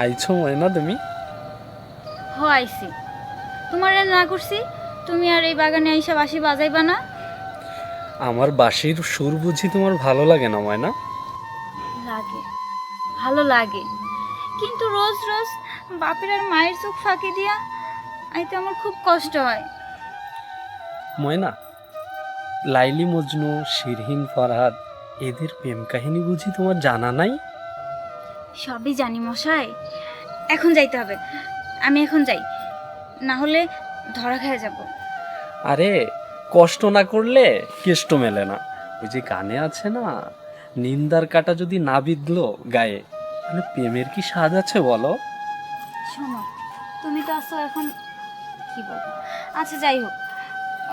আইছো ময়না তুমি? হ আইছি। তোমার না করছি তুমি আর এই বাগানে আইসা বাঁশি বাজাইবা না? আমার বাঁশির সুর বুঝি তোমার ভালো লাগে না ময়না? লাগে, ভালো লাগে, কিন্তু রোজ রোজ বাপের আর মায়ের চোখ ফাঁকি দিয়া আইতে আমার খুব কষ্ট হয়। ময়না, লাইলি মজনু, শিরহিন ফরহাদ এদের প্রেম কাহিনী বুঝি তোমার জানা নাই? সবই জানি মশাই, এখন যাইতে হবে। আমি এখন যাই, না হলে ধরা খেয়ে যাব। আরে, কষ্ট না করলে কেষ্ট মেলে না। ওই যে গানে আছে না, নিন্দার কাঁটা যদি না বিঁধলো গায়ে, তাহলে প্রেমের কি স্বাদ আছে বলো? শোনো, তুমি তো আসো এখন, কি বলবো, আচ্ছা যাই হোক,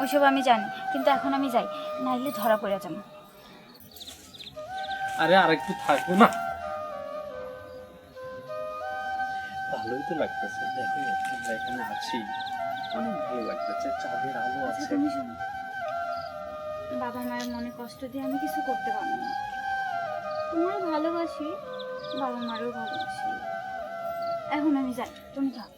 ওইসব আমি জানি, কিন্তু এখন আমি যাই, নাইলে ধরা পড়ে যাবো। আরে আর একটু থাকবো না? ভালোই তো লাগতেছে, দেখো আমরা এখানে আছি, অনেক ভালো লাগতেছে, চাঁদের আলো আচ্ছা আছে। তুমি শোনো, বাবা মায়ের মনে কষ্ট দিয়ে আমি কিছু করতে পারবো না। তোমার ভালোবাসি, বাবা মারও ভালোবাসি। এখন আমি যাই, তুমি থাক।